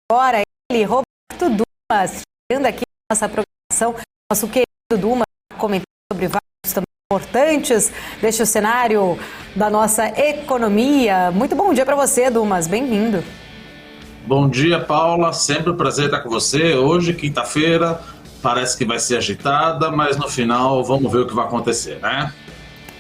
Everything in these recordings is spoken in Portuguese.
Agora ele, Roberto Dumas, chegando aqui na nossa programação, nosso querido Dumas, comentando sobre vários temas importantes deste cenário da nossa economia. Muito bom dia para você, Dumas, bem-vindo. Bom dia, Paula, sempre um prazer estar com você. Hoje, quinta-feira, parece que vai ser agitada, mas no final vamos ver o que vai acontecer, né?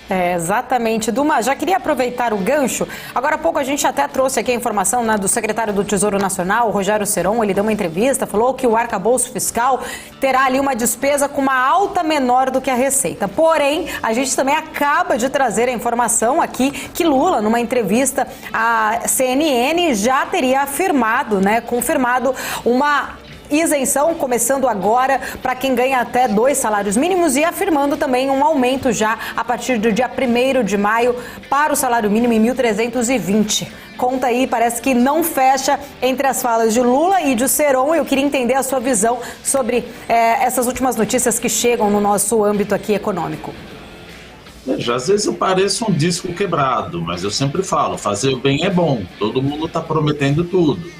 Exatamente. Duma, já queria aproveitar o gancho. Agora há pouco a gente até trouxe aqui a informação, né, do secretário do Tesouro Nacional, Rogério Ceron. Ele deu uma entrevista, falou que o arcabouço fiscal terá ali uma despesa com uma alta menor do que a receita. Porém, a gente também acaba de trazer a informação aqui que Lula, numa entrevista à CNN, já teria afirmado, né, confirmado uma isenção começando agora para quem ganha até 2 salários mínimos e afirmando também um aumento já a partir do dia 1º de maio para o salário mínimo em 1.320. Conta aí, parece que não fecha entre as falas de Lula e de Ceron. Eu queria entender a sua visão sobre essas últimas notícias que chegam no nosso âmbito aqui econômico. Veja, às vezes eu pareço um disco quebrado, mas eu sempre falo, fazer o bem é bom, todo mundo está prometendo tudo.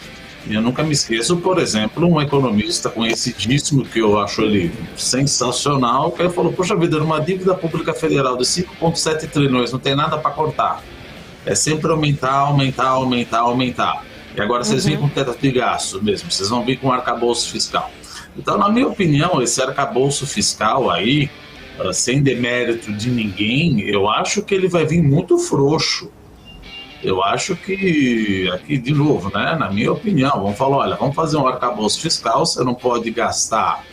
E eu nunca me esqueço, por exemplo, um economista conhecidíssimo, que eu acho ele sensacional, que ele falou, poxa vida, numa dívida pública federal de 5,7 trilhões, não tem nada para cortar. É sempre aumentar, aumentar, aumentar, aumentar. E agora vocês vêm com teto de gasto mesmo, vocês vão vir com arcabouço fiscal. Então, na minha opinião, esse arcabouço fiscal aí, sem demérito de ninguém, eu acho que ele vai vir muito frouxo. Eu acho que, aqui de novo, né, na minha opinião, vamos falar, olha, vamos fazer um arcabouço fiscal, você não pode gastar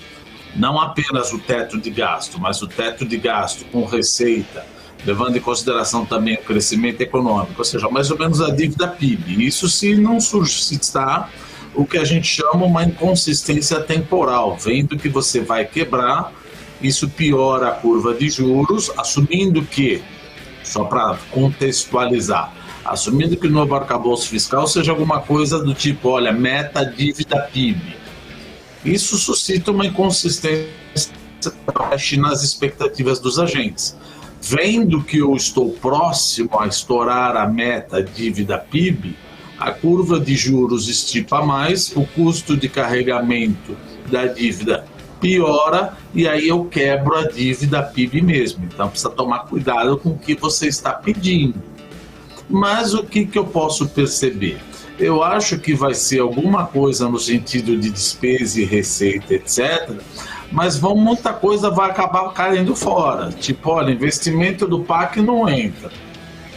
não apenas o teto de gasto, mas o teto de gasto com receita, levando em consideração também o crescimento econômico, ou seja, mais ou menos a dívida PIB. Isso se não suscitar o que a gente chama uma inconsistência temporal, vendo que você vai quebrar, isso piora a curva de juros, assumindo que, só para contextualizar, assumindo que o novo arcabouço fiscal seja alguma coisa do tipo, olha, meta dívida PIB. Isso suscita uma inconsistência nas expectativas dos agentes. Vendo que eu estou próximo a estourar a meta dívida PIB, a curva de juros estipa mais, o custo de carregamento da dívida piora e aí eu quebro a dívida PIB mesmo. Então precisa tomar cuidado com o que você está pedindo. Mas o que eu posso perceber? Eu acho que vai ser alguma coisa no sentido de despesa e receita, etc. Mas muita coisa vai acabar caindo fora. Tipo, olha, investimento do PAC não entra.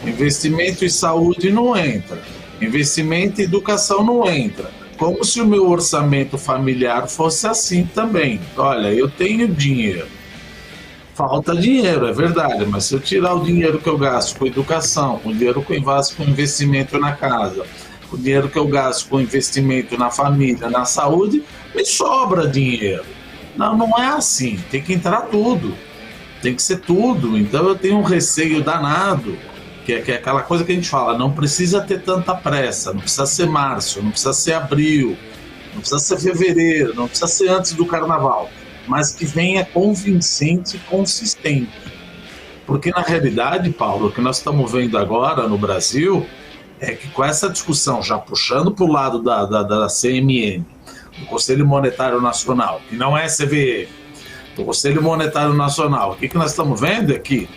Investimento em saúde não entra. Investimento em educação não entra. Como se o meu orçamento familiar fosse assim também. Olha, eu tenho dinheiro. Falta dinheiro, é verdade, mas se eu tirar o dinheiro que eu gasto com educação, com o dinheiro que eu gasto com investimento na casa, com o dinheiro que eu gasto com investimento na família, na saúde, me sobra dinheiro. Não, não é assim, tem que entrar tudo, tem que ser tudo. Então eu tenho um receio danado, que é aquela coisa que a gente fala, não precisa ter tanta pressa, não precisa ser março, não precisa ser abril, não precisa ser fevereiro, não precisa ser antes do carnaval, mas que venha convincente e consistente. Porque, na realidade, Paulo, o que nós estamos vendo agora no Brasil é que com essa discussão, já puxando para o lado da CMN, do Conselho Monetário Nacional, que não é CVM, do Conselho Monetário Nacional, o que nós estamos vendo é que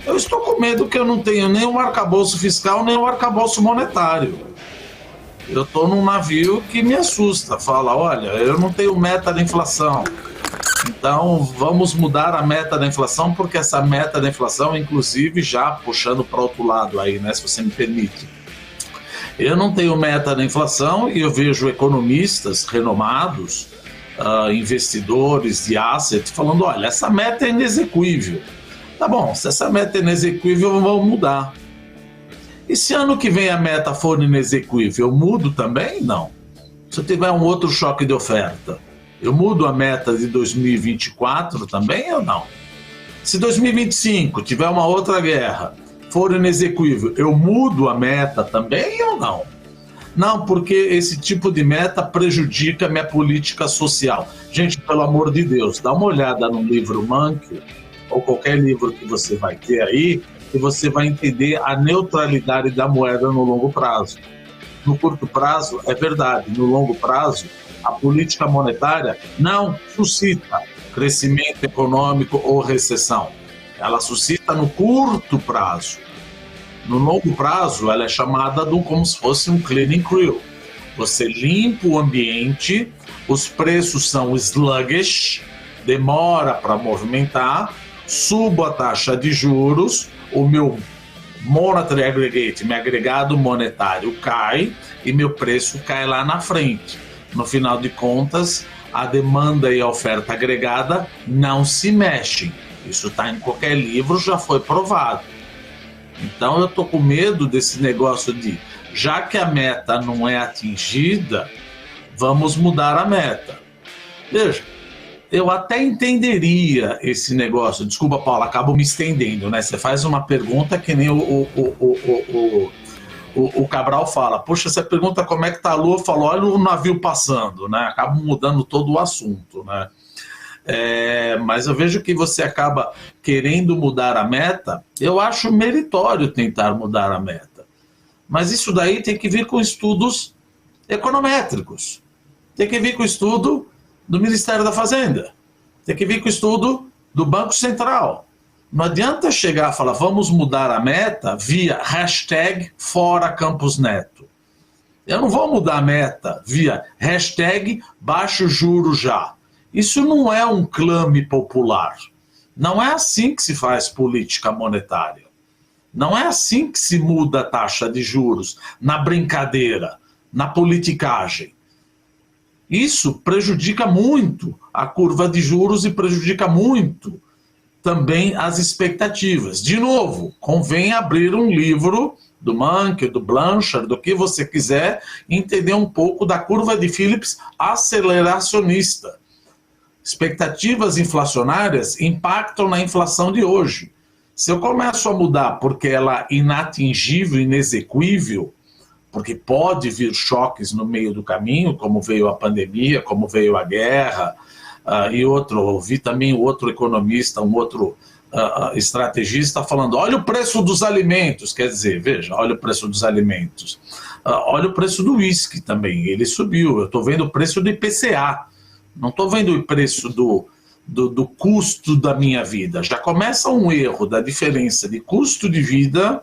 eu estou com medo que eu não tenho nem um arcabouço fiscal, nem um arcabouço monetário. Eu estou num navio que me assusta, fala, olha, eu não tenho meta da inflação. Então, vamos mudar a meta da inflação, porque essa meta da inflação, inclusive, já puxando para o outro lado aí, né, se você me permite. Eu não tenho meta da inflação e eu vejo economistas renomados, investidores de asset, falando, olha, essa meta é inexequível. Tá bom, se essa meta é inexequível, vamos mudar. E se ano que vem a meta for inexequível, eu mudo também? Não. Se eu tiver um outro choque de oferta, eu mudo a meta de 2024 também ou não? Se 2025 tiver uma outra guerra, for inexequível, eu mudo a meta também ou não? Não, porque esse tipo de meta prejudica a minha política social. Gente, pelo amor de Deus, dá uma olhada no livro Mankiw, ou qualquer livro que você vai ter aí, que você vai entender a neutralidade da moeda no longo prazo. no curto prazo, é verdade. No longo prazo, a política monetária não suscita crescimento econômico ou recessão. Ela suscita no curto prazo. No longo prazo, ela é chamada como se fosse um cleaning crew. Você limpa o ambiente, os preços são sluggish, demora para movimentar, subo a taxa de juros, o meu monetary aggregate, meu agregado monetário cai e meu preço cai lá na frente. No final de contas, a demanda e a oferta agregada não se mexem. Isso está em qualquer livro, já foi provado. Então eu estou com medo desse negócio de, já que a meta não é atingida, vamos mudar a meta. Veja, eu até entenderia esse negócio. Desculpa, Paula, acabo me estendendo, né? Você faz uma pergunta que nem o Cabral fala. Poxa, essa pergunta como é que tá a Lua? Falou, olha o navio passando, né? Acaba mudando todo o assunto, né? Mas eu vejo que você acaba querendo mudar a meta. Eu acho meritório tentar mudar a meta. Mas isso daí tem que vir com estudos econométricos. Tem que vir com estudo do Ministério da Fazenda. Tem que vir com estudo do Banco Central. Não adianta chegar e falar, vamos mudar a meta via hashtag fora Campos Neto. Eu não vou mudar a meta via hashtag baixo juro já. Isso não é um clame popular. Não é assim que se faz política monetária. Não é assim que se muda a taxa de juros, na brincadeira, na politicagem. Isso prejudica muito a curva de juros e prejudica muito também as expectativas. De novo, convém abrir um livro do Mankey, do Blanchard, do que você quiser, e entender um pouco da curva de Phillips aceleracionista. Expectativas inflacionárias impactam na inflação de hoje. Se eu começo a mudar porque ela é inatingível, inexequível, porque pode vir choques no meio do caminho, como veio a pandemia, como veio a guerra, ouvi também outro economista, um outro estrategista falando, olha o preço dos alimentos, quer dizer, veja, olha o preço dos alimentos. Olha o preço do uísque também, ele subiu, eu estou vendo o preço do IPCA, não estou vendo o preço do custo da minha vida. Já começa um erro da diferença de custo de vida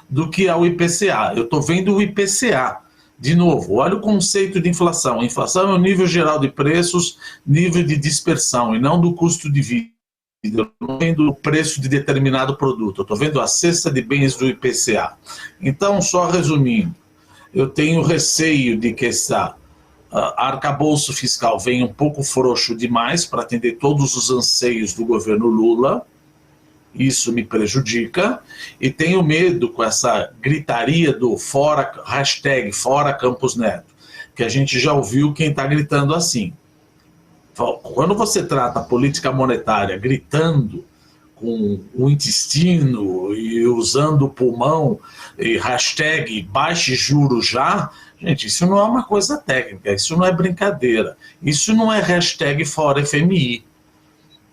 do que é o IPCA. Eu estou vendo o IPCA. De novo, olha o conceito de inflação. A inflação é o nível geral de preços, nível de dispersão, e não do custo de vida. Eu não estou vendo o preço de determinado produto, eu estou vendo a cesta de bens do IPCA. Então, só resumindo, eu tenho receio de que essa arcabouço fiscal venha um pouco frouxo demais para atender todos os anseios do governo Lula. Isso me prejudica, e tenho medo com essa gritaria do hashtag fora Campos Neto, que a gente já ouviu quem está gritando assim. Quando você trata a política monetária gritando com o intestino e usando o pulmão e hashtag baixe juros já, gente, isso não é uma coisa técnica, isso não é brincadeira, isso não é hashtag fora FMI.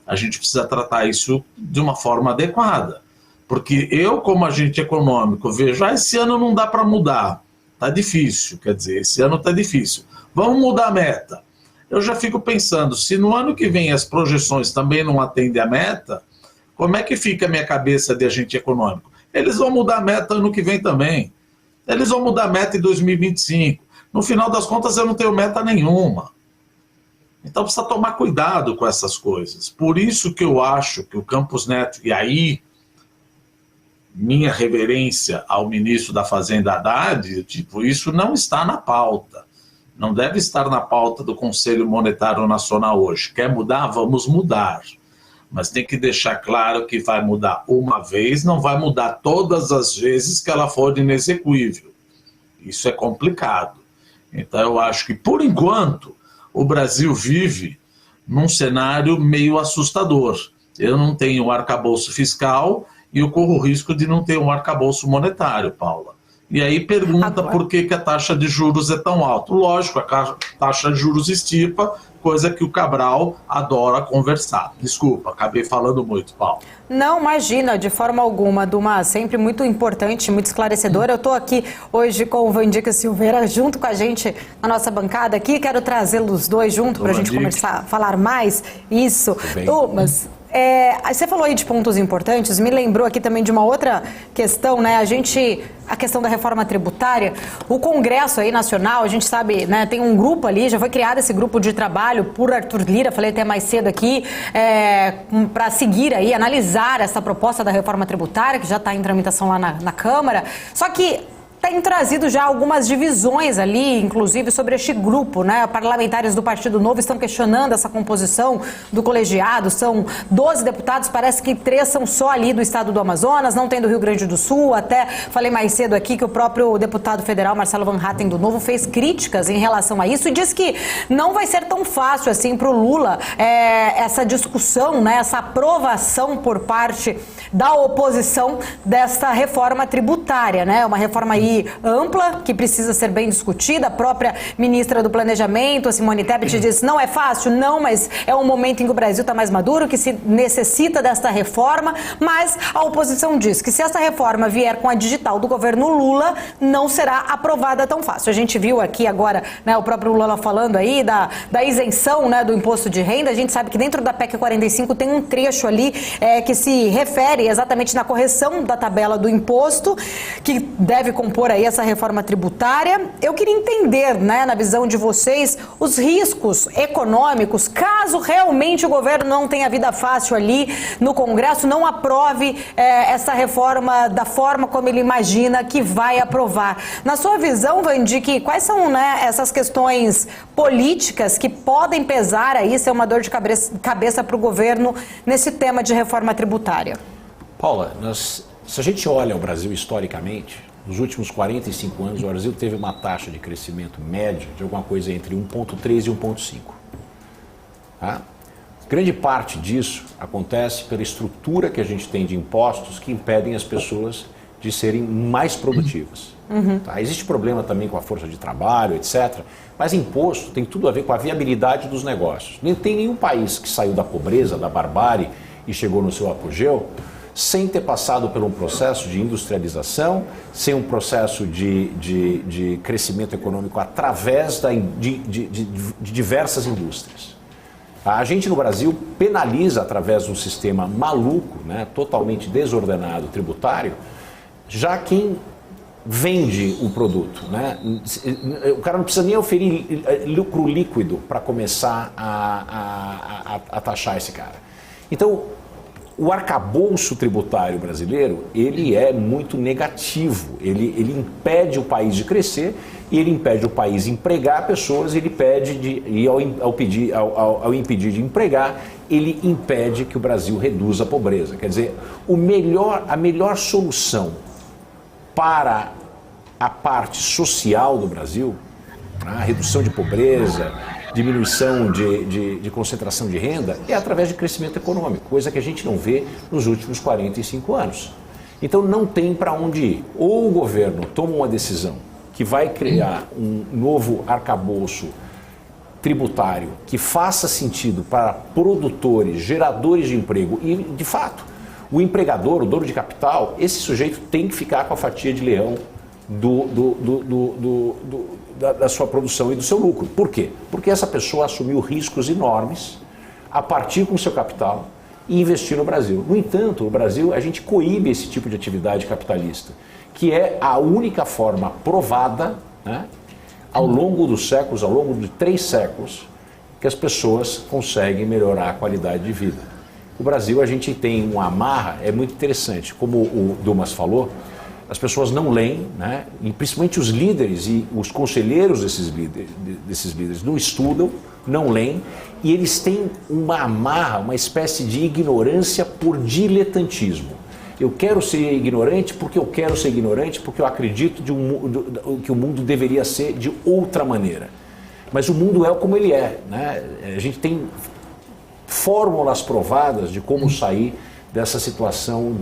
A gente precisa tratar isso de uma forma adequada. Porque eu, como agente econômico, vejo, esse ano não dá para mudar. Está difícil, quer dizer, esse ano está difícil. Vamos mudar a meta. Eu já fico pensando, se no ano que vem as projeções também não atendem a meta, como é que fica a minha cabeça de agente econômico? Eles vão mudar a meta ano que vem também. Eles vão mudar a meta em 2025. No final das contas, eu não tenho meta nenhuma. Então precisa tomar cuidado com essas coisas. Por isso que eu acho que o Campos Neto, e aí minha reverência ao ministro da Fazenda Haddad, tipo, isso não está na pauta. Não deve estar na pauta do Conselho Monetário Nacional hoje. Quer mudar? Vamos mudar. Mas tem que deixar claro que vai mudar uma vez, não vai mudar todas as vezes que ela for inexequível. Isso é complicado. Então eu acho que, por enquanto, o Brasil vive num cenário meio assustador. Eu não tenho um arcabouço fiscal e eu corro o risco de não ter um arcabouço monetário, Paula. E aí pergunta Agora, por que a taxa de juros é tão alta. Lógico, a taxa de juros estipa, coisa que o Cabral adora conversar. Desculpa, acabei falando muito, Paulo. não, imagina, de forma alguma, Duma, sempre muito importante, muito esclarecedora. Eu estou aqui hoje com o Vandica Silveira, junto com a gente na nossa bancada aqui. Quero trazê-los dois junto para a gente começar a falar mais. Isso. Dumas, você falou aí de pontos importantes, me lembrou aqui também de uma outra questão, né? A questão da reforma tributária. O Congresso aí nacional, a gente sabe, né? Tem um grupo ali, já foi criado esse grupo de trabalho por Arthur Lira, falei até mais cedo aqui, para seguir aí, analisar essa proposta da reforma tributária, que já está em tramitação lá na Câmara. Só que tem trazido já algumas divisões ali, inclusive sobre este grupo, né? Parlamentares do Partido Novo estão questionando essa composição do colegiado, são 12 deputados, parece que 3 são só ali do estado do Amazonas, não tem do Rio Grande do Sul, até falei mais cedo aqui que o próprio deputado federal Marcelo Van Hatten do Novo fez críticas em relação a isso e disse que não vai ser tão fácil assim para o Lula essa discussão, né? Essa aprovação por parte da oposição desta reforma tributária, né? Uma reforma aí ampla, que precisa ser bem discutida. A própria ministra do Planejamento, a Simone Tebet, disse não é fácil, não, mas é um momento em que o Brasil está mais maduro, que se necessita desta reforma, mas a oposição diz que se essa reforma vier com a digital do governo Lula, não será aprovada tão fácil. A gente viu aqui agora, né, o próprio Lula falando aí da isenção, né, do imposto de renda. A gente sabe que dentro da PEC 45 tem um trecho ali que se refere exatamente na correção da tabela do imposto, que deve compor aí essa reforma tributária. Eu queria entender, né, na visão de vocês, os riscos econômicos, caso realmente o governo não tenha vida fácil ali no Congresso, não aprove essa reforma da forma como ele imagina que vai aprovar. Na sua visão, Vandic, quais são, né, essas questões políticas que podem pesar aí, ser uma dor de cabeça para o governo nesse tema de reforma tributária? Paula, se a gente olha o Brasil historicamente, nos últimos 45 anos, o Brasil teve uma taxa de crescimento média de alguma coisa entre 1,3 e 1,5. Tá? Grande parte disso acontece pela estrutura que a gente tem de impostos que impedem as pessoas de serem mais produtivas. Tá? Existe problema também com a força de trabalho, etc. Mas imposto tem tudo a ver com a viabilidade dos negócios. Nem tem nenhum país que saiu da pobreza, da barbárie e chegou no seu apogeu sem ter passado por um processo de industrialização, sem um processo de crescimento econômico através de diversas indústrias. A gente no Brasil penaliza através de um sistema maluco, né, totalmente desordenado, tributário, já quem vende o produto, né? O cara não precisa nem oferir lucro líquido para começar a taxar esse cara. Então, o arcabouço tributário brasileiro, ele é muito negativo, ele impede o país de crescer e ele impede o país de empregar pessoas, ao impedir de empregar, ele impede que o Brasil reduza a pobreza. Quer dizer, a melhor solução para a parte social do Brasil, a redução de pobreza, diminuição de concentração de renda, é através de crescimento econômico, coisa que a gente não vê nos últimos 45 anos. Então não tem para onde ir. Ou o governo toma uma decisão que vai criar um novo arcabouço tributário que faça sentido para produtores, geradores de emprego e, de fato, o empregador, o dono de capital, esse sujeito tem que ficar com a fatia de leão da sua produção e do seu lucro. Por quê? Porque essa pessoa assumiu riscos enormes a partir com o seu capital e investir no Brasil. No entanto, no Brasil, a gente coíbe esse tipo de atividade capitalista, que é a única forma provada, né, ao longo dos séculos, ao longo de 3 séculos, que as pessoas conseguem melhorar a qualidade de vida. No Brasil, a gente tem uma amarra, é muito interessante, como o Dumas falou, as pessoas não leem, né? E principalmente os líderes e os conselheiros desses líderes não estudam, não leem, e eles têm uma amarra, uma espécie de ignorância por diletantismo. Eu quero ser ignorante porque eu quero ser ignorante, porque eu acredito que o mundo deveria ser de outra maneira. Mas o mundo é como ele é, né? A gente tem fórmulas provadas de como sair dessa situação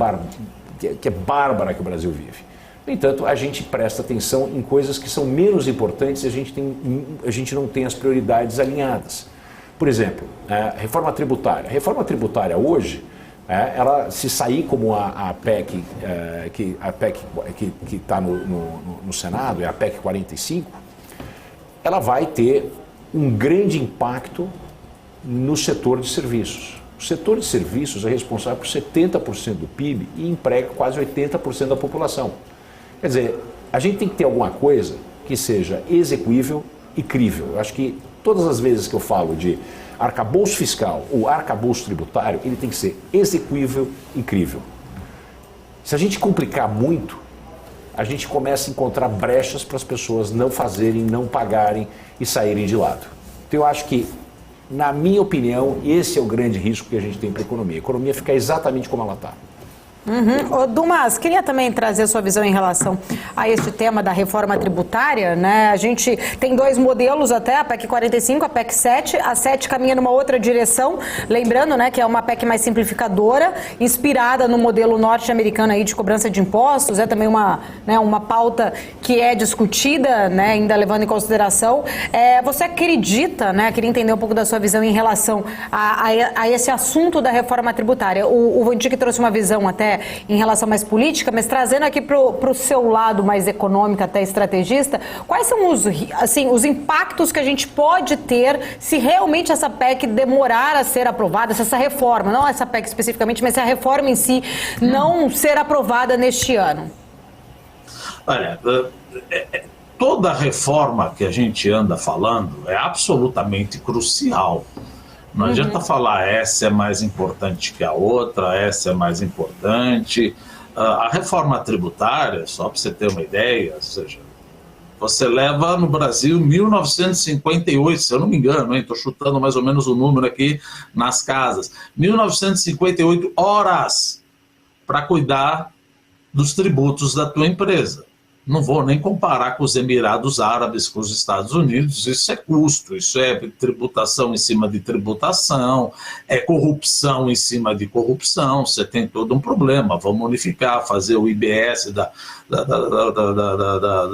que é bárbara que o Brasil vive. No entanto, a gente presta atenção em coisas que são menos importantes e a gente não tem as prioridades alinhadas. Por exemplo, reforma tributária. A reforma tributária hoje, ela se sair como a PEC que está no Senado, é a PEC 45, ela vai ter um grande impacto no setor de serviços. O setor de serviços é responsável por 70% do PIB e emprega quase 80% da população. Quer dizer, a gente tem que ter alguma coisa que seja execuível e crível. Eu acho que todas as vezes que eu falo de arcabouço fiscal ou arcabouço tributário, ele tem que ser execuível e crível. Se a gente complicar muito, a gente começa a encontrar brechas para as pessoas não fazerem, não pagarem e saírem de lado. Então eu acho que, na minha opinião, esse é o grande risco que a gente tem para a economia. A economia fica exatamente como ela está. Ô, Dumas, queria também trazer a sua visão em relação a este tema da reforma tributária, né? A gente tem dois modelos até, a PEC 45, a PEC 7. A 7 caminha numa outra direção, lembrando, né, que é uma PEC mais simplificadora, inspirada no modelo norte-americano aí de cobrança de impostos. É também uma pauta que é discutida, né, ainda levando em consideração. Você acredita, né, queria entender um pouco da sua visão em relação a esse assunto da reforma tributária. O Vandic trouxe uma visão até em relação mais política, mas trazendo aqui para o seu lado mais econômico, até estrategista, quais são os impactos que a gente pode ter se realmente essa PEC demorar a ser aprovada, se essa reforma, não essa PEC especificamente, mas se a reforma em si não ser aprovada neste ano? Olha, toda reforma que a gente anda falando é absolutamente crucial. Não adianta falar essa é mais importante que a outra, essa é mais importante. A reforma tributária, só para você ter uma ideia, ou seja, você leva no Brasil 1958, se eu não me engano, estou chutando mais ou menos o número aqui nas casas, 1958 horas para cuidar dos tributos da tua empresa. Não vou nem comparar com os Emirados Árabes, com os Estados Unidos, isso é custo, isso é tributação em cima de tributação, é corrupção em cima de corrupção, você tem todo um problema, vamos unificar, fazer o IBS da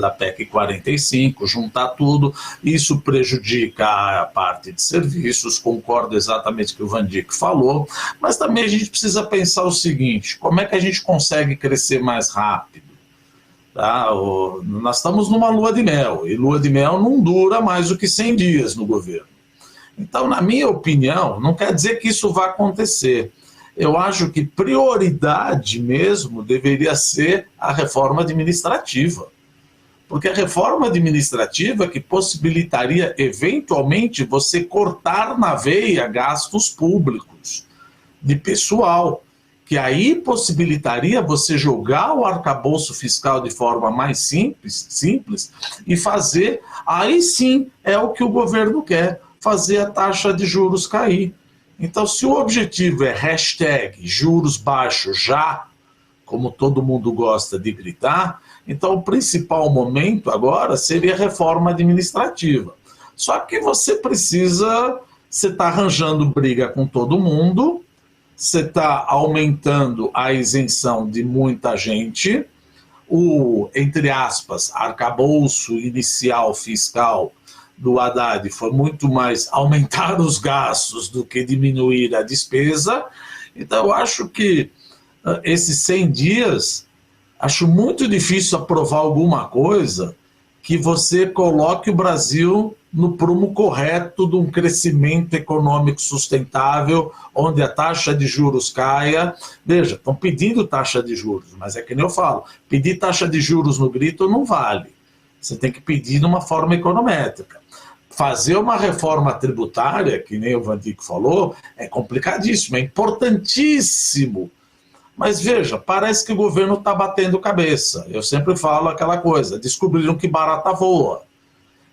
PEC 45, juntar tudo, isso prejudica a parte de serviços, concordo exatamente com o que o Vandic falou, mas também a gente precisa pensar o seguinte, como é que a gente consegue crescer mais rápido? Tá? Nós estamos numa lua de mel, e lua de mel não dura mais do que 100 dias no governo. Então, na minha opinião, não quer dizer que isso vai acontecer. Eu acho que prioridade mesmo deveria ser a reforma administrativa. Porque a reforma administrativa que possibilitaria, eventualmente, você cortar na veia gastos públicos de pessoal, que aí possibilitaria você jogar o arcabouço fiscal de forma mais simples e fazer, aí sim é o que o governo quer, fazer a taxa de juros cair. Então, se o objetivo é #juros baixos já, como todo mundo gosta de gritar, então o principal momento agora seria a reforma administrativa. Só que você está arranjando briga com todo mundo, você está aumentando a isenção de muita gente, o, entre aspas, arcabouço inicial fiscal do Haddad foi muito mais aumentar os gastos do que diminuir a despesa. Então eu acho que esses 100 dias, acho muito difícil aprovar alguma coisa que você coloque o Brasil no prumo correto de um crescimento econômico sustentável, onde a taxa de juros caia. Veja, estão pedindo taxa de juros, mas é que nem eu falo, pedir taxa de juros no grito não vale. Você tem que pedir de uma forma econométrica. Fazer uma reforma tributária, que nem o Vandic falou, é complicadíssimo, é importantíssimo. Mas veja, parece que o governo está batendo cabeça. Eu sempre falo aquela coisa, descobriram que barata voa.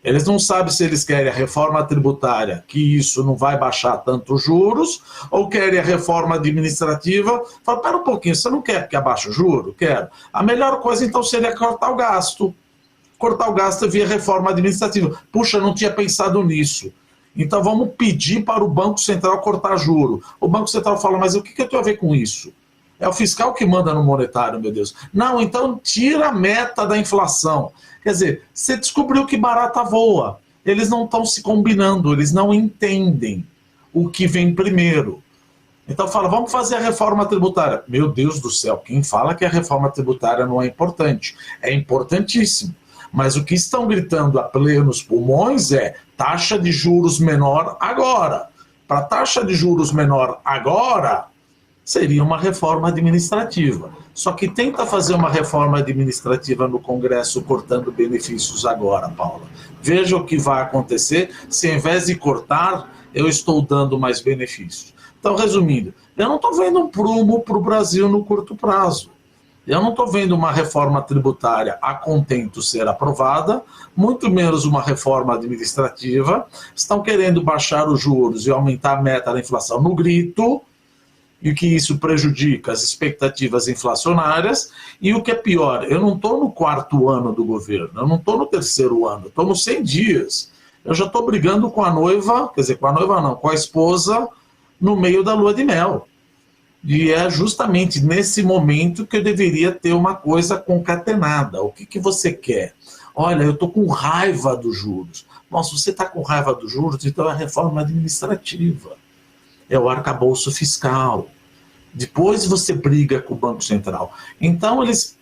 Eles não sabem se eles querem a reforma tributária, que isso não vai baixar tanto os juros, ou querem a reforma administrativa. Fala, pera um pouquinho, você não quer que abaixe o juro? Quero. A melhor coisa, então, seria cortar o gasto. Cortar o gasto via reforma administrativa. Puxa, não tinha pensado nisso. Então, vamos pedir para o Banco Central cortar juro. O Banco Central fala, mas o que eu tenho a ver com isso? É o fiscal que manda no monetário, meu Deus. Não, então tira a meta da inflação. Quer dizer, você descobriu que barata voa. Eles não estão se combinando, eles não entendem o que vem primeiro. Então fala, vamos fazer a reforma tributária. Meu Deus do céu, quem fala que a reforma tributária não é importante? É importantíssimo. Mas o que estão gritando a plenos pulmões é taxa de juros menor agora. Para taxa de juros menor agora, seria uma reforma administrativa. Só que tenta fazer uma reforma administrativa no Congresso cortando benefícios agora, Paula. Veja o que vai acontecer se, ao invés de cortar, eu estou dando mais benefícios. Então, resumindo, eu não estou vendo um prumo para o Brasil no curto prazo. Eu não estou vendo uma reforma tributária a contento ser aprovada, muito menos uma reforma administrativa. Estão querendo baixar os juros e aumentar a meta da inflação no grito, e que isso prejudica as expectativas inflacionárias. E o que é pior, eu não estou no 4º ano do governo, eu não estou no 3º ano, eu estou nos 100 dias. Eu já estou brigando com a noiva, quer dizer, com a noiva não, com a esposa, no meio da lua de mel. E é justamente nesse momento que eu deveria ter uma coisa concatenada. O que você quer? Olha, eu estou com raiva dos juros. Nossa, você está com raiva dos juros, então é a reforma administrativa. É o arcabouço fiscal. Depois você briga com o Banco Central. Então eles,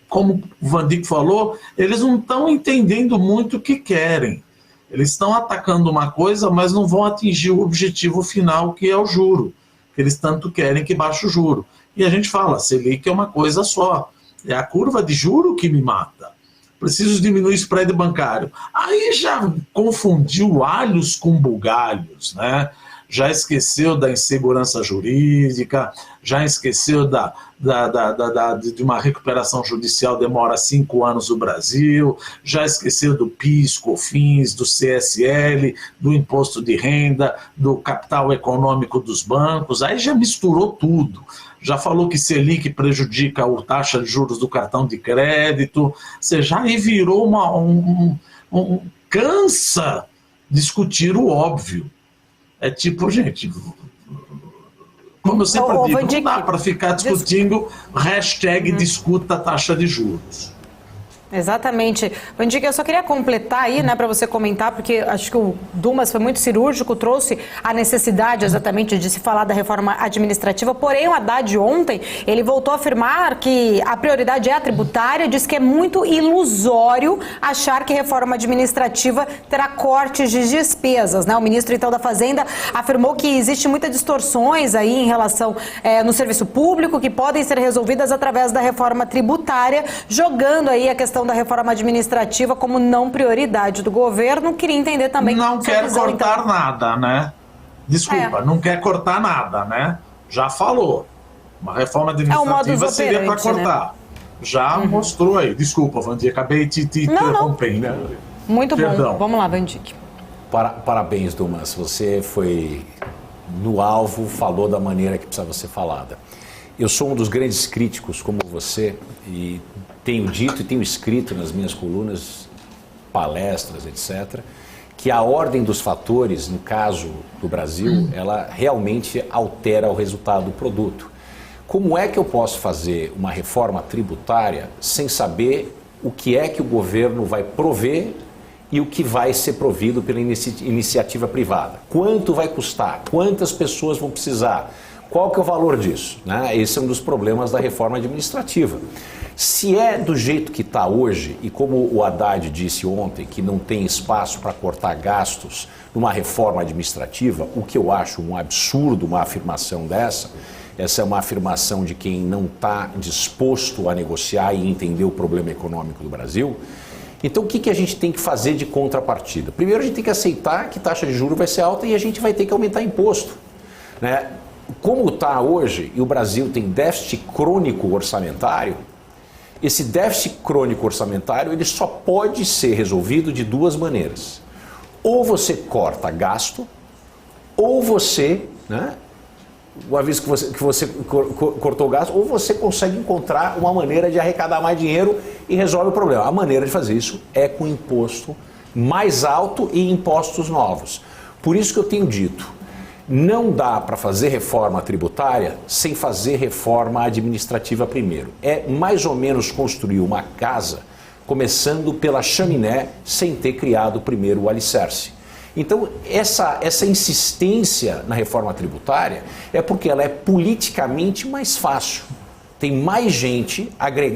como o Vandick falou, eles não estão entendendo muito o que querem. Eles estão atacando uma coisa, mas não vão atingir o objetivo final, que é o juro. Eles tanto querem que baixe o juro. E a gente fala, Selic é uma coisa só. É a curva de juro que me mata. Preciso diminuir o spread bancário. Aí já confundiu alhos com bugalhos, né? Já esqueceu da insegurança jurídica, já esqueceu de uma recuperação judicial demora 5 anos no Brasil, já esqueceu do PIS, COFINS, do CSL, do imposto de renda, do capital econômico dos bancos, aí já misturou tudo. Já falou que Selic prejudica a taxa de juros do cartão de crédito, você já aí virou cansa discutir o óbvio. É tipo, gente, como eu sempre digo, não dá para ficar discutindo hashtag discuta taxa de juros. Exatamente. Vandick, eu só queria completar aí, né, para você comentar, porque acho que o Dumas foi muito cirúrgico, trouxe a necessidade exatamente de se falar da reforma administrativa, porém o Haddad ontem, ele voltou a afirmar que a prioridade é a tributária, diz que é muito ilusório achar que reforma administrativa terá cortes de despesas, né? O ministro, então, da Fazenda afirmou que existe muitas distorções aí em relação no serviço público, que podem ser resolvidas através da reforma tributária, jogando aí a questão da reforma administrativa como não prioridade do governo. Queria entender também... Não quer cortar nada, né? Desculpa, não quer cortar nada, né? Já falou. Uma reforma administrativa seria para cortar. Né? Já mostrou aí. Desculpa, Vandick, acabei te interrompendo. Né? Muito Perdão. Bom. Vamos lá, Vandick. Parabéns, Dumas. Você foi no alvo, falou da maneira que precisava ser falada. Eu sou um dos grandes críticos, como você, e tenho dito e tenho escrito nas minhas colunas, palestras, etc., que a ordem dos fatores, no caso do Brasil, ela realmente altera o resultado do produto. Como é que eu posso fazer uma reforma tributária sem saber o que é que o governo vai prover e o que vai ser provido pela iniciativa privada? Quanto vai custar? Quantas pessoas vão precisar? Qual que é o valor disso? Né? Esse é um dos problemas da reforma administrativa. Se é do jeito que está hoje, e como o Haddad disse ontem, que não tem espaço para cortar gastos numa reforma administrativa, o que eu acho um absurdo uma afirmação dessa, essa é uma afirmação de quem não está disposto a negociar e entender o problema econômico do Brasil. Então o que a gente tem que fazer de contrapartida? Primeiro a gente tem que aceitar que taxa de juros vai ser alta e a gente vai ter que aumentar imposto, né? Como está hoje, e o Brasil tem déficit crônico orçamentário, esse déficit crônico orçamentário ele só pode ser resolvido de duas maneiras. Ou você corta gasto, ou você, né, uma vez que você cortou o gasto, ou você consegue encontrar uma maneira de arrecadar mais dinheiro e resolve o problema. A maneira de fazer isso é com imposto mais alto e impostos novos. Por isso que eu tenho dito, não dá para fazer reforma tributária sem fazer reforma administrativa primeiro. É mais ou menos construir uma casa começando pela chaminé sem ter criado primeiro o alicerce. Então, essa insistência na reforma tributária é porque ela é politicamente mais fácil. Tem mais gente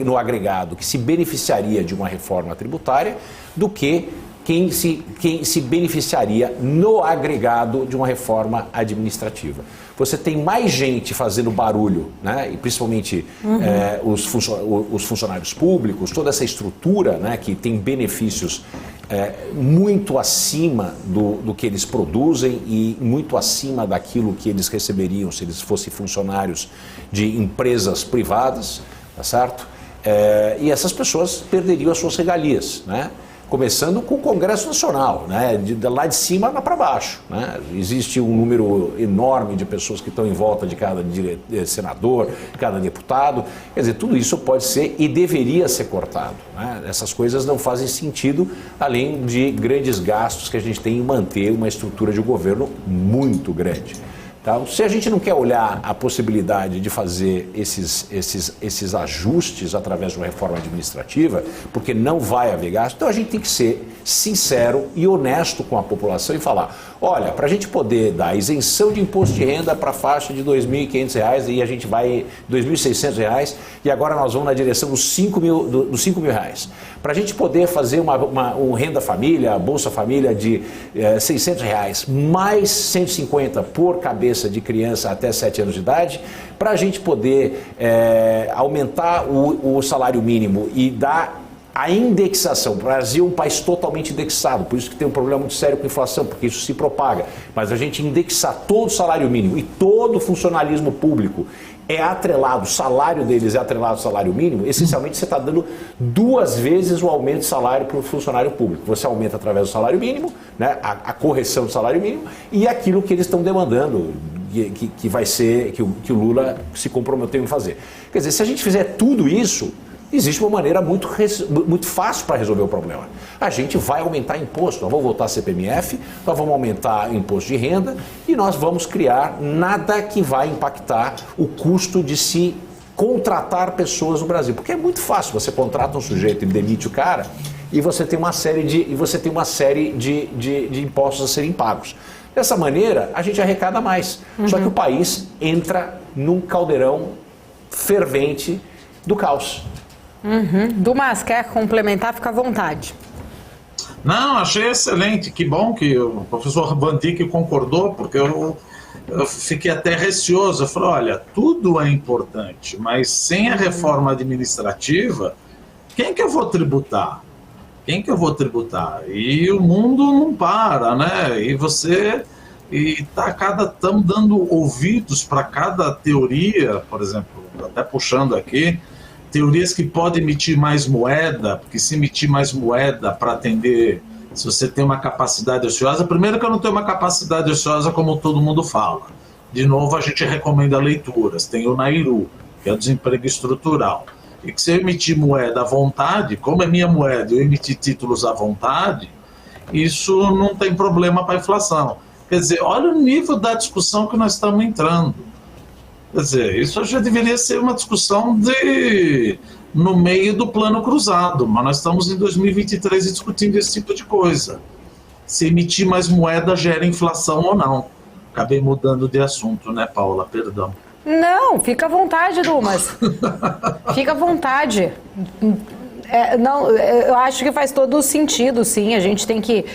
no agregado que se beneficiaria de uma reforma tributária do que quem se beneficiaria no agregado de uma reforma administrativa. Você tem mais gente fazendo barulho, né? E principalmente os funcionários públicos, toda essa estrutura, né, que tem benefícios muito acima do que eles produzem e muito acima daquilo que eles receberiam se eles fossem funcionários de empresas privadas, tá certo? E essas pessoas perderiam as suas regalias, né? Começando com o Congresso Nacional, né? Lá de cima para baixo, né? Existe um número enorme de pessoas que estão em volta de cada senador, de cada deputado. Quer dizer, tudo isso pode ser e deveria ser cortado, né? Essas coisas não fazem sentido, além de grandes gastos que a gente tem em manter uma estrutura de governo muito grande. Então, se a gente não quer olhar a possibilidade de fazer esses ajustes através de uma reforma administrativa, porque não vai haver gasto, então a gente tem que ser sincero e honesto com a população e falar, olha, para a gente poder dar isenção de imposto de renda para a faixa de R$ 2.500 e a gente vai R$ 2.600 e agora nós vamos na direção dos R$ 5.000. Para a gente poder fazer uma renda família, Bolsa Família de R$ 600, mais 150 por cabeça de criança até 7 anos de idade, para a gente poder aumentar o salário mínimo e dar a indexação. O Brasil é um país totalmente indexado, por isso que tem um problema muito sério com a inflação, porque isso se propaga. Mas a gente indexar todo o salário mínimo e todo o funcionalismo público é atrelado, o salário deles é atrelado ao salário mínimo, essencialmente você está dando 2 vezes o aumento de salário para o funcionário público. Você aumenta através do salário mínimo, né, a correção do salário mínimo e aquilo que eles estão demandando, que vai ser, que o Lula se comprometeu em fazer. Quer dizer, se a gente fizer tudo isso, existe uma maneira muito fácil para resolver o problema. A gente vai aumentar imposto, nós vamos voltar a CPMF, nós vamos aumentar o imposto de renda e nós vamos criar nada que vai impactar o custo de se contratar pessoas no Brasil. Porque é muito fácil, você contrata um sujeito e demite o cara e você tem uma série de impostos a serem pagos. Dessa maneira, a gente arrecada mais. Só que o país entra num caldeirão fervente do caos. Dumas, quer complementar? Fica à vontade. Não, achei excelente. Que bom que o professor Van Dijk concordou, porque eu fiquei até receoso. Eu falei, olha, tudo é importante, mas sem a reforma administrativa, quem que eu vou tributar? Quem que eu vou tributar? E o mundo não para, né? E estamos dando ouvidos para cada teoria, por exemplo, até puxando aqui, teorias que podem emitir mais moeda, porque se emitir mais moeda para atender, se você tem uma capacidade ociosa, primeiro que eu não tenho uma capacidade ociosa como todo mundo fala. De novo, a gente recomenda leituras. Tem o Nairu, que é o desemprego estrutural. E que se eu emitir moeda à vontade, como é minha moeda, eu emitir títulos à vontade, isso não tem problema para a inflação. Quer dizer, olha o nível da discussão que nós estamos entrando. Quer dizer, isso já deveria ser uma discussão no meio do plano cruzado, mas nós estamos em 2023 discutindo esse tipo de coisa. Se emitir mais moeda gera inflação ou não. Acabei mudando de assunto, né, Paula? Perdão. Não, fica à vontade, Dumas. Fica à vontade. Não, eu acho que faz todo sentido, sim. A gente tem que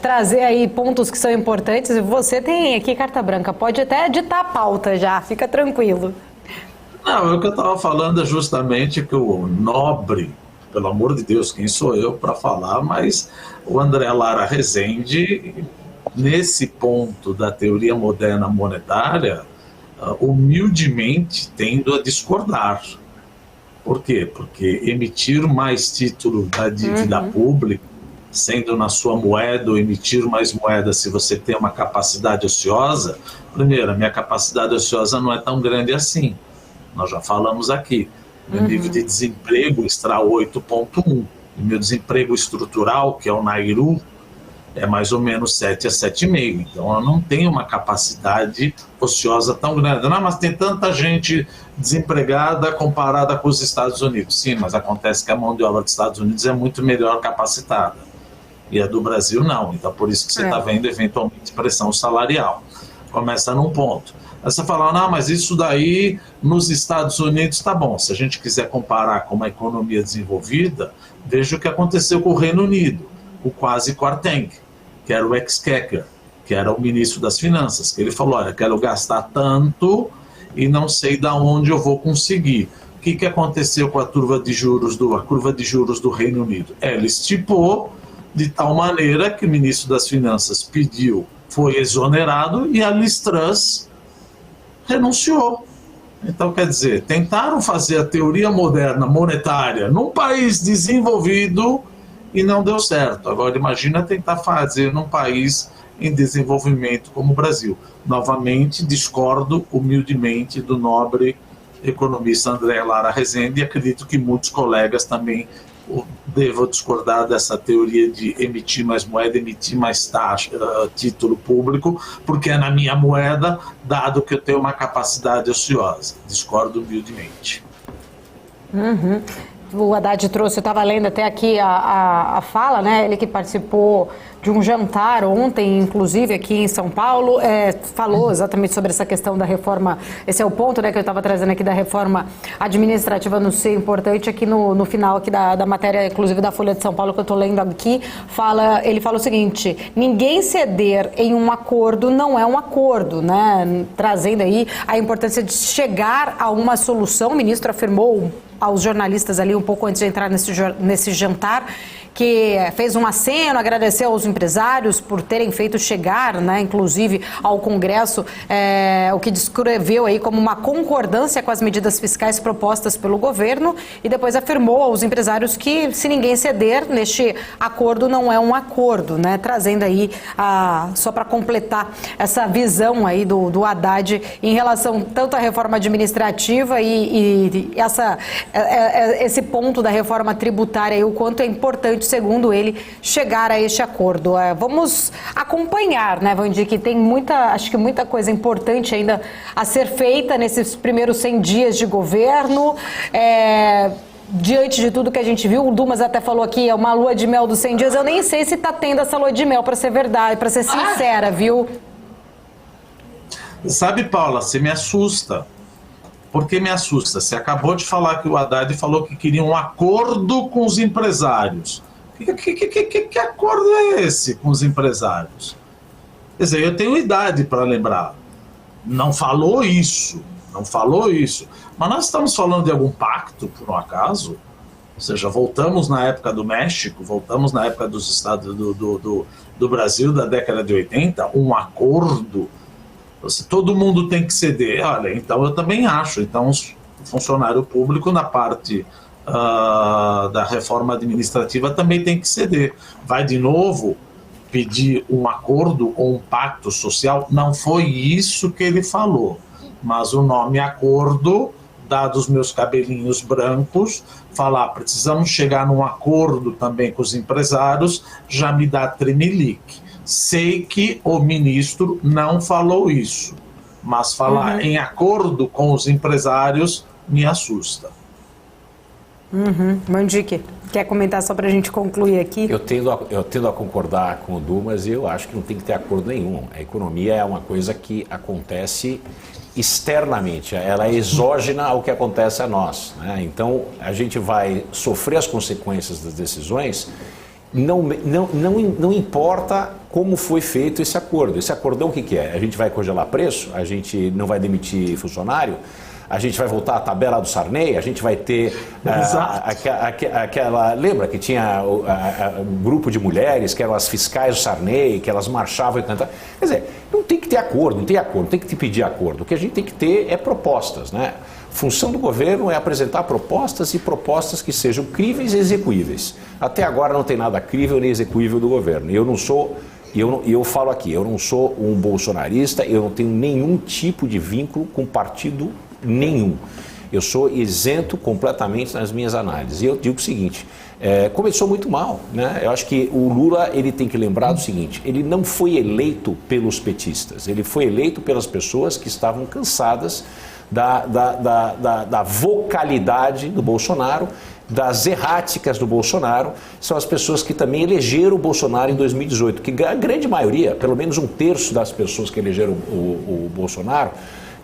trazer aí pontos que são importantes. Você tem aqui carta branca, pode até editar a pauta já, fica tranquilo. Não, o que eu estava falando é justamente que o nobre, pelo amor de Deus, quem sou eu para falar, mas o André Lara Rezende, nesse ponto da teoria moderna monetária, humildemente tendo a discordar. Por quê? Porque emitir mais título da dívida pública, sendo na sua moeda ou emitir mais moeda se você tem uma capacidade ociosa, primeiro, a minha capacidade ociosa não é tão grande assim. Nós já falamos aqui. Meu nível de desemprego está 8,1. E meu desemprego estrutural, que é o Nairu, é mais ou menos 7 a 7,5. Então, eu não tenho uma capacidade ociosa tão grande. Não, mas tem tanta gente desempregada comparada com os Estados Unidos. Sim, mas acontece que a mão de obra dos Estados Unidos é muito melhor capacitada. E a do Brasil, não. Então, por isso que você está vendo, eventualmente, pressão salarial. Começa num ponto. Aí você fala, não, mas isso daí nos Estados Unidos está bom. Se a gente quiser comparar com uma economia desenvolvida, veja o que aconteceu com o Reino Unido, o Kwasi Kwarteng, que era o Exchequer, que era o ministro das Finanças, que ele falou, olha, quero gastar tanto e não sei de onde eu vou conseguir. O que aconteceu com a curva de juros do Reino Unido? Ela estipou de tal maneira que o ministro das Finanças pediu, foi exonerado e a Liz Truss renunciou. Então, quer dizer, tentaram fazer a teoria moderna monetária num país desenvolvido e não deu certo. Agora, imagina tentar fazer num país em desenvolvimento como o Brasil. Novamente, discordo humildemente do nobre economista André Lara Rezende e acredito que muitos colegas também devam discordar dessa teoria de emitir mais moeda, emitir mais taxa, título público, porque é na minha moeda, dado que eu tenho uma capacidade ociosa. Discordo humildemente. O Haddad trouxe, eu estava lendo até aqui a fala, né? Ele que participou de um jantar ontem, inclusive aqui em São Paulo, falou exatamente sobre essa questão da reforma. Esse é o ponto, né, que eu estava trazendo aqui da reforma administrativa não ser importante. Aqui no final aqui da matéria, inclusive da Folha de São Paulo, que eu estou lendo aqui, ele fala o seguinte: ninguém ceder em um acordo não é um acordo, né? Trazendo aí a importância de chegar a uma solução. O ministro afirmou aos jornalistas ali um pouco antes de entrar nesse jantar, que fez um aceno, agradeceu aos empresários por terem feito chegar, né, inclusive ao Congresso, o que descreveu aí como uma concordância com as medidas fiscais propostas pelo governo, e depois afirmou aos empresários que se ninguém ceder neste acordo não é um acordo, né, trazendo aí, só para completar essa visão aí do Haddad em relação tanto à reforma administrativa e esse ponto da reforma tributária e o quanto é importante, segundo ele, chegar a este acordo. Vamos acompanhar, né, Vandir, que tem acho que muita coisa importante ainda a ser feita nesses primeiros 100 dias de governo. Diante de tudo que a gente viu, o Dumas até falou aqui, é uma lua de mel dos 100 dias. Eu nem sei se está tendo essa lua de mel, para ser verdade, para ser sincera, viu? Sabe, Paula, você me assusta. Por que me assusta? Você acabou de falar que o Haddad falou que queria um acordo com os empresários. Que acordo é esse com os empresários? Quer dizer, eu tenho idade para lembrar. Não falou isso. Mas nós estamos falando de algum pacto, por um acaso? Ou seja, voltamos na época do México, voltamos na época dos estados do Brasil da década de 80, um acordo. Todo mundo tem que ceder. Olha, então eu também acho. Então, o funcionário público, na parte da reforma administrativa, também tem que ceder. Vai de novo pedir um acordo ou um pacto social? Não foi isso que ele falou. Mas o nome acordo, dados meus cabelinhos brancos, falar precisamos chegar num acordo também com os empresários, já me dá tremelique. Sei que o ministro não falou isso, mas falar em acordo com os empresários me assusta. Mandique, quer comentar só para a gente concluir aqui? Eu tendo a concordar com o Dumas, e eu acho que não tem que ter acordo nenhum. A economia é uma coisa que acontece externamente, ela é exógena ao que acontece a nós, né? Então, a gente vai sofrer as consequências das decisões. Não importa como foi feito esse acordo. Esse acordão o que é? A gente vai congelar preço? A gente não vai demitir funcionário? A gente vai voltar à tabela do Sarney? A gente vai ter aquela... Lembra que tinha um grupo de mulheres que eram as fiscais do Sarney, que elas marchavam e cantavam? Quer dizer, não tem que ter acordo, não tem que pedir acordo. O que a gente tem que ter é propostas, né? Função do governo é apresentar propostas e propostas que sejam críveis e execuíveis. Até agora não tem nada crível nem execuível do governo. Eu falo aqui, eu não sou um bolsonarista, eu não tenho nenhum tipo de vínculo com partido nenhum. Eu sou isento completamente nas minhas análises. E eu digo o seguinte, começou muito mal, né? Eu acho que o Lula ele tem que lembrar do seguinte: ele não foi eleito pelos petistas, ele foi eleito pelas pessoas que estavam cansadas da vocalidade do Bolsonaro, das erráticas do Bolsonaro. São as pessoas que também elegeram o Bolsonaro em 2018, que a grande maioria, pelo menos um terço das pessoas que elegeram o Bolsonaro,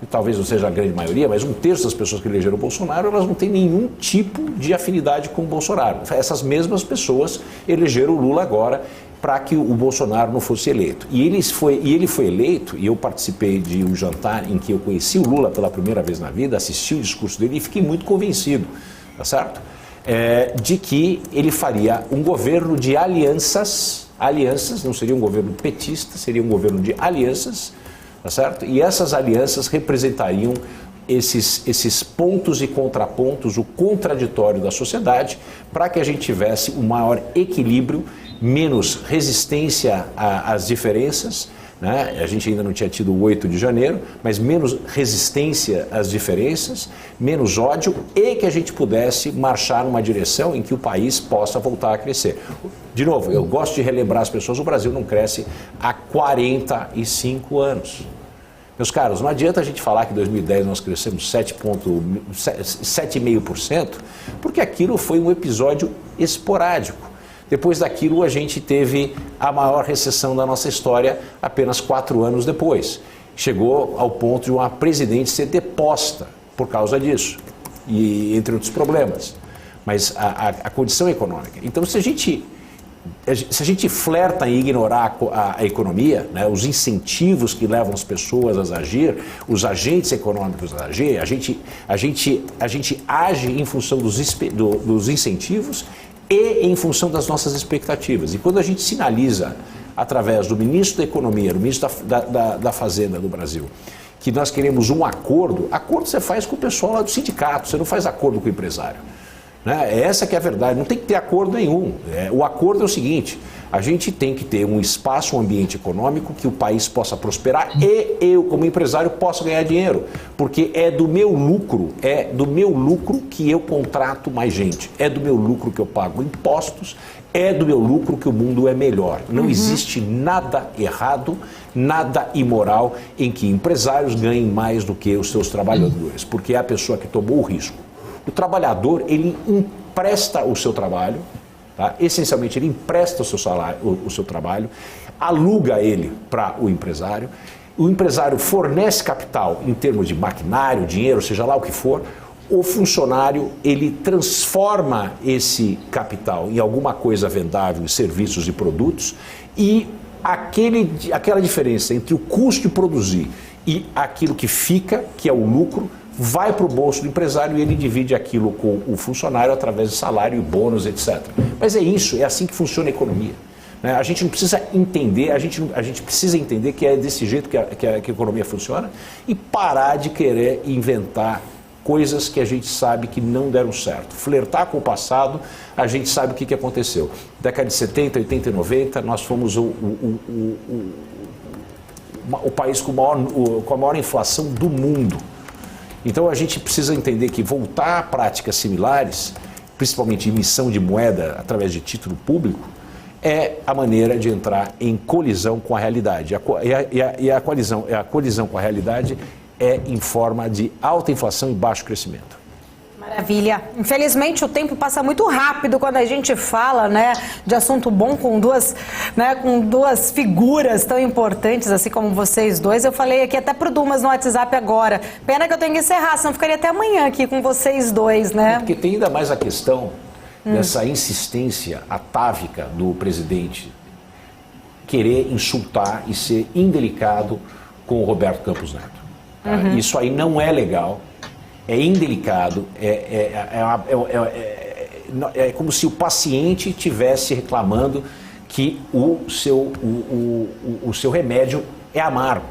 e talvez não seja a grande maioria, mas um terço das pessoas que elegeram o Bolsonaro, elas não têm nenhum tipo de afinidade com o Bolsonaro. Essas mesmas pessoas elegeram o Lula agora para que o Bolsonaro não fosse eleito. E ele foi eleito, e eu participei de um jantar em que eu conheci o Lula pela primeira vez na vida, assisti o discurso dele e fiquei muito convencido, tá certo? De que ele faria um governo de alianças, não seria um governo petista, seria um governo de alianças, tá certo? E essas alianças representariam esses pontos e contrapontos, o contraditório da sociedade, para que a gente tivesse um maior equilíbrio, menos resistência às diferenças, né? A gente ainda não tinha tido o 8 de janeiro, mas menos resistência às diferenças, menos ódio, e que a gente pudesse marchar numa direção em que o país possa voltar a crescer. De novo, eu gosto de relembrar as pessoas, o Brasil não cresce há 45 anos. Meus caros, não adianta a gente falar que em 2010 nós crescemos 7,5%, porque aquilo foi um episódio esporádico. Depois daquilo, a gente teve a maior recessão da nossa história apenas 4 anos depois. Chegou ao ponto de uma presidente ser deposta por causa disso, e entre outros problemas. Mas a condição econômica. Então, se a gente flerta em ignorar a economia, né, os incentivos que levam as pessoas a agir, os agentes econômicos a agir, a gente age em função dos incentivos e em função das nossas expectativas. E quando a gente sinaliza, através do ministro da Economia, do ministro da Fazenda do Brasil, que nós queremos um acordo você faz com o pessoal lá do sindicato, você não faz acordo com o empresário. Né? Essa que é a verdade, não tem que ter acordo nenhum. O acordo é o seguinte: a gente tem que ter um espaço, um ambiente econômico que o país possa prosperar e eu, como empresário, possa ganhar dinheiro. Porque é do meu lucro que eu contrato mais gente, é do meu lucro que eu pago impostos, é do meu lucro que o mundo é melhor. Não existe nada errado, nada imoral em que empresários ganhem mais do que os seus trabalhadores, porque é a pessoa que tomou o risco. O trabalhador, ele empresta o seu trabalho, tá? Essencialmente ele empresta o seu salário, o seu trabalho, aluga ele para o empresário fornece capital em termos de maquinário, dinheiro, seja lá o que for. O funcionário, ele transforma esse capital em alguma coisa vendável, em serviços e produtos, e aquela diferença entre o custo de produzir e aquilo que fica, que é o lucro, vai para o bolso do empresário e ele divide aquilo com o funcionário através de salário e bônus, etc. Mas é isso, é assim que funciona a economia. A gente não precisa entender, a gente precisa entender que é desse jeito que a economia funciona e parar de querer inventar coisas que a gente sabe que não deram certo. Flertar com o passado, a gente sabe o que aconteceu. Década de 70, 80 e 90, nós fomos o país com a maior inflação do mundo. Então a gente precisa entender que voltar a práticas similares, principalmente emissão de moeda através de título público, é a maneira de entrar em colisão com a realidade. E a colisão com a realidade é em forma de alta inflação e baixo crescimento. Maravilha. Infelizmente o tempo passa muito rápido quando a gente fala, né, de assunto bom com duas figuras tão importantes assim como vocês dois. Eu falei aqui até pro Dumas no WhatsApp agora. Pena que eu tenho que encerrar, senão ficaria até amanhã aqui com vocês dois, né? Porque tem ainda mais a questão dessa insistência atávica do presidente querer insultar e ser indelicado com o Roberto Campos Neto. Tá? Isso aí não é legal. É indelicado, é como se o paciente estivesse reclamando que o seu remédio é amargo.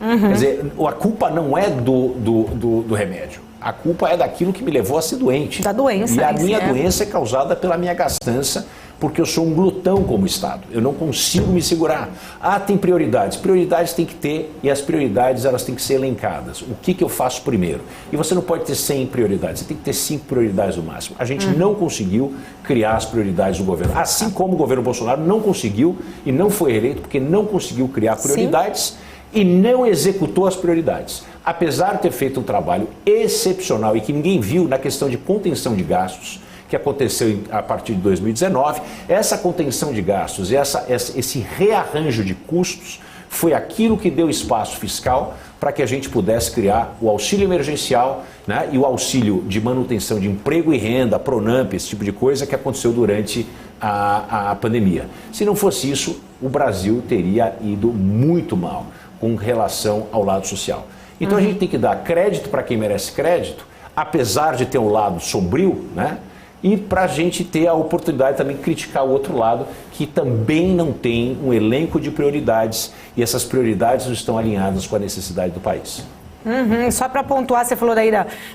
Quer dizer, a culpa não é do remédio, a culpa é daquilo que me levou a ser doente. Da doença. E a minha doença é causada pela minha gastança porque eu sou um glutão como Estado, eu não consigo me segurar. Ah, tem prioridades. Prioridades tem que ter, e as prioridades elas têm que ser elencadas. O que eu faço primeiro? E você não pode ter 100 prioridades, você tem que ter 5 prioridades no máximo. A gente não conseguiu criar as prioridades do governo, assim como o governo Bolsonaro não conseguiu e não foi eleito porque não conseguiu criar prioridades e não executou as prioridades. Apesar de ter feito um trabalho excepcional e que ninguém viu na questão de contenção de gastos, que aconteceu a partir de 2019, essa contenção de gastos, esse rearranjo de custos foi aquilo que deu espaço fiscal para que a gente pudesse criar o auxílio emergencial, né, e o auxílio de manutenção de emprego e renda, Pronamp, esse tipo de coisa que aconteceu durante a pandemia. Se não fosse isso, o Brasil teria ido muito mal com relação ao lado social. Então a gente tem que dar crédito para quem merece crédito, apesar de ter um lado sombrio, né? E para a gente ter a oportunidade também de criticar o outro lado, que também não tem um elenco de prioridades, e essas prioridades não estão alinhadas com a necessidade do país. Só para pontuar, você falou daí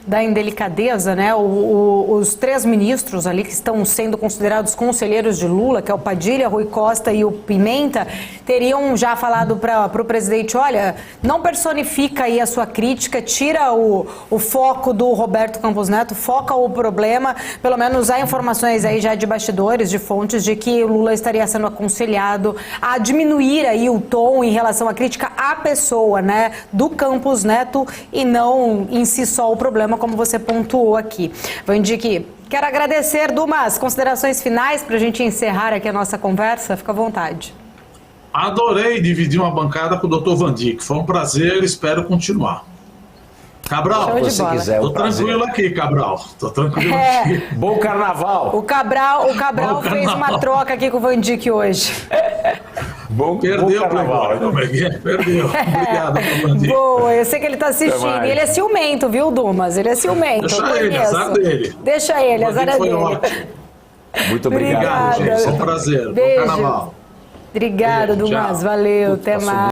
da indelicadeza, né? Os 3 ministros ali que estão sendo considerados conselheiros de Lula, que é o Padilha, Rui Costa e o Pimenta, teriam já falado para o presidente, olha, não personifica aí a sua crítica, tira o foco do Roberto Campos Neto, foca o problema, pelo menos há informações aí já de bastidores, de fontes, de que o Lula estaria sendo aconselhado a diminuir aí o tom em relação à crítica à pessoa, né, do Campos Neto, e não em si só o problema, como você pontuou aqui. Vandique, quero agradecer, Dumas, considerações finais para a gente encerrar aqui a nossa conversa, fica à vontade. Adorei dividir uma bancada com o Dr. Vandique, foi um prazer, espero continuar. Cabral, se você quiser, tô tranquilo aqui, Cabral. Tô tranquilo aqui. Bom carnaval. O Cabral fez uma troca aqui com o Vandique hoje. Perdeu, Playboy. Perdeu. Obrigado, Vandique. Boa, eu sei que ele tá assistindo. E ele é ciumento, viu, Dumas? Ele é ciumento. Deixa ele, azar dele. Deixa ele, azar é dele. Ótimo. Muito obrigado, gente. Foi um prazer. Beijo. Bom carnaval. Obrigado, Dumas. Valeu, até mais.